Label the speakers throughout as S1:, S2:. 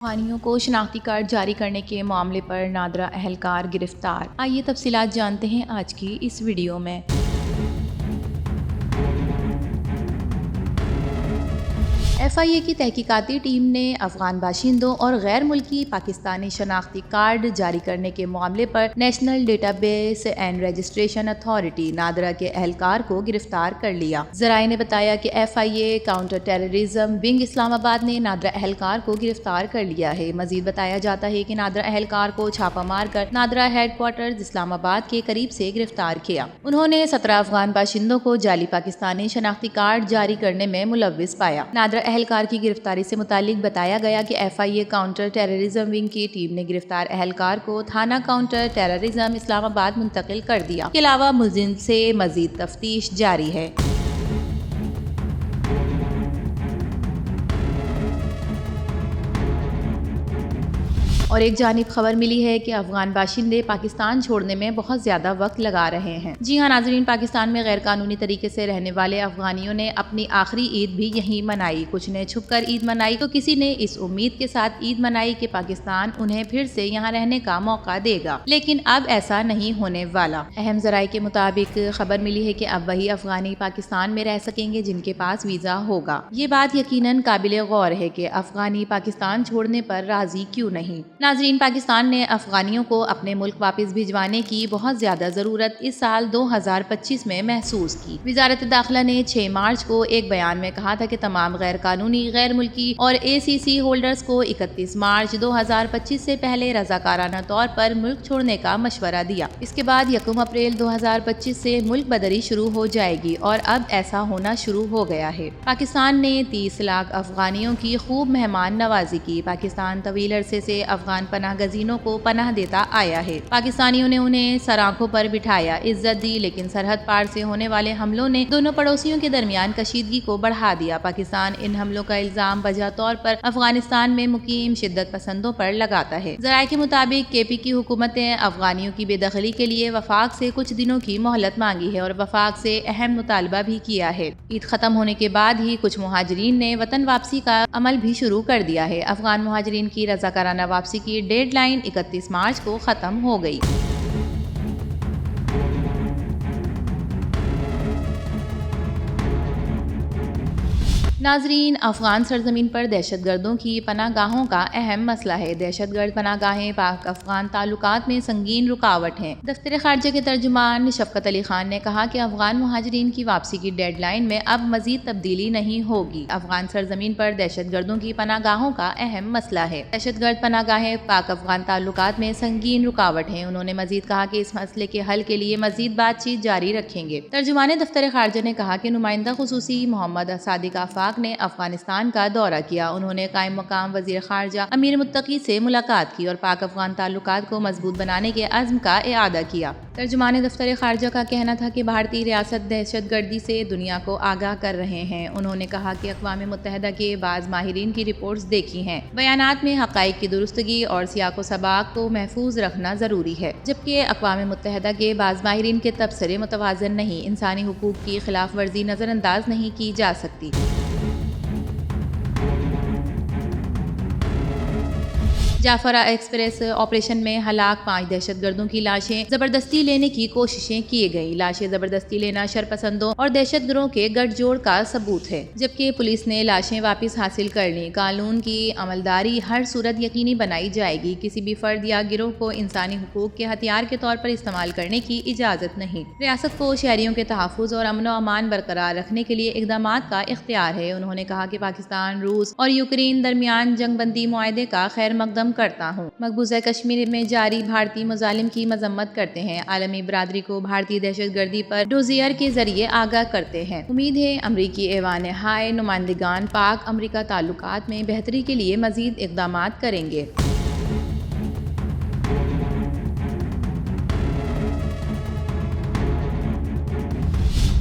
S1: अफगानियों को शनाख्ती कार्ड जारी करने के मामले पर नादरा अहलकार गिरफ्तार। आइए तफसीलात जानते हैं आज की इस वीडियो में। FIA की तहकीकाती टीम ने अफगान बाशिंदों और गैर मुल्की पाकिस्तानी शनाख्ती कार्ड जारी करने के मामले पर national database and registration authority NADRA के अहलकार को गिरफ्तार कर लिया। जराये ने बताया कि FIA counter terrorism wing Islamabad ने नादरा अहलकार को गिरफ्तार कर लिया है। मजीद बताया जाता है कि नादरा अहलकार को छापा मारकर नादरा हेडक्वार्टर इस्लामाबाद के करीब से गिरफ्तार किया। उन्होंने 17 अफगान बाशिंदों को जाली पाकिस्तानी शनाख्ती कार्ड जारी करने में मुलव्विस पाया। नादरा अहलकार की गिरफ्तारी से मुतालिक बताया गया कि FIA काउंटर टेररिज्म विंग की टीम ने गिरफ्तार अहलकार को थाना काउंटर टेररिज्म इस्लामाबाद मुंतकिल कर दिया। इसके अलावा मुलजिम से मजीद तफ्तीश जारी है। और एक जानिब खबर मिली है कि अफगान बाशिंदे पाकिस्तान छोड़ने में बहुत ज्यादा वक्त लगा रहे हैं। जी हाँ नाजरीन, पाकिस्तान में गैर कानूनी तरीके से रहने वाले अफगानियों ने अपनी आखिरी ईद भी यहीं मनाई। कुछ ने छुपकर ईद मनाई तो किसी ने इस उम्मीद के साथ ईद मनाई कि पाकिस्तान उन्हें फिर से यहाँ रहने का मौका देगा, लेकिन अब ऐसा नहीं होने वाला। अहम जराये के मुताबिक खबर मिली है कि अब वही अफगानी पाकिस्तान में रह सकेंगे जिनके पास वीजा होगा। ये बात यकीनन काबिल गौर है कि अफगानी पाकिस्तान छोड़ने पर राजी क्यों नहीं। नाजरीन, पाकिस्तान ने अफगानियों को अपने मुल्क वापस भिजवाने की बहुत ज्यादा जरूरत इस साल 2025 में महसूस की। वजारत दाखिला ने 6 मार्च को एक बयान में कहा था कि तमाम गैर कानूनी गैर मुल्की और ACC होल्डर्स को 31 मार्च 2025 से पहले रजाकाराना तौर पर मुल्क छोड़ने का मशवरा दिया। इसके बाद 1 अप्रैल 2025 से मुल्क बदरी शुरू हो जाएगी और अब ऐसा होना शुरू हो गया है। पाकिस्तान ने 30 लाख अफगानियों की खूब मेहमान नवाजी की। पाकिस्तान तवील अरसे से अफगान पनाह गजीनों को पनाह देता आया है। पाकिस्तानियों ने उन्हें सर आंखों पर बिठाया, इज्जत दी, लेकिन सरहद पार से होने वाले हमलों ने दोनों पड़ोसियों के दरमियान कशीदगी को बढ़ा दिया। पाकिस्तान इन हमलों का इल्जाम वजह तौर पर अफगानिस्तान में मुकीम शिद्दत पसंदों पर लगाता है। जराये के मुताबिक KP की हुकूमत ने अफगानियों की बेदखली के लिए वफाक से कुछ दिनों की मोहलत मांगी है और वफाक से अहम मुतालबा भी किया है। ईद खत्म होने के बाद ही कुछ मुहाजिरीन ने वतन वापसी का अमल भी शुरू कर दिया है। अफगान मुहाजिरीन की रजाकाराना वापसी की डेडलाइन 31 मार्च को खत्म हो गई। नाजरीन, अफगान सरजमीन पर दहशतगर्दों की पनागाहों का अहम मसला है। दहशतगर्द पनागाहें पाक अफगान ताल्लुकात में संगीन रुकावट हैं। दफ्तर खारजा के तर्जुमान शफकत अली खान ने कहा कि अफगान मुहाजिरीन की वापसी की डेडलाइन में अब मजीद तब्दीली नहीं होगी। अफगान सरजमीन पर दहशतगर्दों की पनागाहों का अहम मसला है। दहशतगर्द पनागाहें पाक अफगान ताल्लुकात में संगीन रुकावट हैं। उन्होंने मजीद कहा कि इस मसले के हल के लिए मजीद बातचीत जारी रखेंगे। तर्जुमान दफ्तर खारजा ने कहा कि नुमाइंदा खुसूसी मोहम्मद सादिक आफाक ने अफगानिस्तान का दौरा किया। उन्होंने कायम मकाम वजीर खारजा अमीर मुत्तकी से मुलाकात की और पाक अफगान ताल्लुकात को मजबूत बनाने के अज़्म का इआदा किया। तर्जुमान दफ्तर खारजा का कहना था कि भारतीय रियासत दहशतगर्दी से दुनिया को आगाह कर रहे हैं। उन्होंने कहा कि अक़वाम मुत्तहिदा के बाज़ माहिरीन की रिपोर्ट्स देखी हैं। बयानात में हक़ाइक़ की दुरुस्तगी और सियाको सबाक को महफूज रखना जरूरी है, जबकि अक़वाम मुत्तहिदा के बाज़ माहिरीन के तबसरे मुतवाज़न नहीं। इंसानी हुकूक की खिलाफ वर्जी नज़रअंदाज नहीं की जा सकती। जाफरा एक्सप्रेस ऑपरेशन में हलाक 5 दहशतगर्दों की लाशें जबरदस्ती लेने की कोशिशें की गई। लाशें जबरदस्ती लेना शरपसंदों और दहशतगर्दों के गठजोड़ का सबूत है, जबकि पुलिस ने लाशें वापस हासिल कर ली। कानून की अमलदारी हर सूरत यकीनी बनाई जाएगी। किसी भी फर्द या गिरोह को इंसानी हुकूक के हथियार के तौर पर इस्तेमाल करने की इजाजत नहीं। रियासत को शहरियों के तहफ़्फ़ुज़ और अमन व अमान बरकरार रखने के लिए इक़दामात का इख्तियार है। उन्होंने कहा कि पाकिस्तान, रूस और यूक्रेन दरमियान जंगबंदी मुआहदे का खैर मकदम करता हूँ। मकबूजा कश्मीर में जारी भारतीय मुजालिम की मजम्मत करते हैं। आलमी बरादरी को भारतीय दहशतगर्दी पर डोजियर के जरिए आगाह करते हैं। उम्मीद है अमरीकी ऐवान हाय नुमाइंदगान पाक अमरीका ताल्लुकात में बेहतरी के लिए मजीद इक़दामात करेंगे।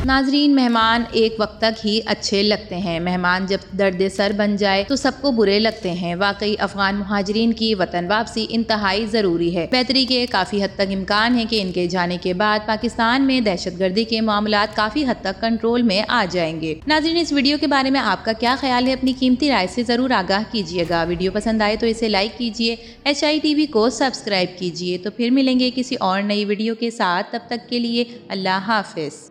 S1: नाजरीन, मेहमान एक वक्त तक ही अच्छे लगते हैं, मेहमान जब दर्द सर बन जाए तो सबको बुरे लगते हैं। वाकई अफगान मुहाजिरीन की वतन वापसी इंतहाई ज़रूरी है। बेहतरी के काफ़ी हद तक इम्कान है कि इनके जाने के बाद पाकिस्तान में दहशतगर्दी के मामलात काफ़ी हद तक कंट्रोल में आ जाएंगे। नाजरीन, इस वीडियो के बारे में आपका क्या ख्याल है? अपनी कीमती राय से ज़रूर आगाह कीजिएगा। वीडियो पसंद आए तो इसे लाइक कीजिए, HITV को सब्सक्राइब कीजिए। तो फिर मिलेंगे किसी और नई वीडियो के साथ, तब तक के लिए अल्लाह हाफिज़।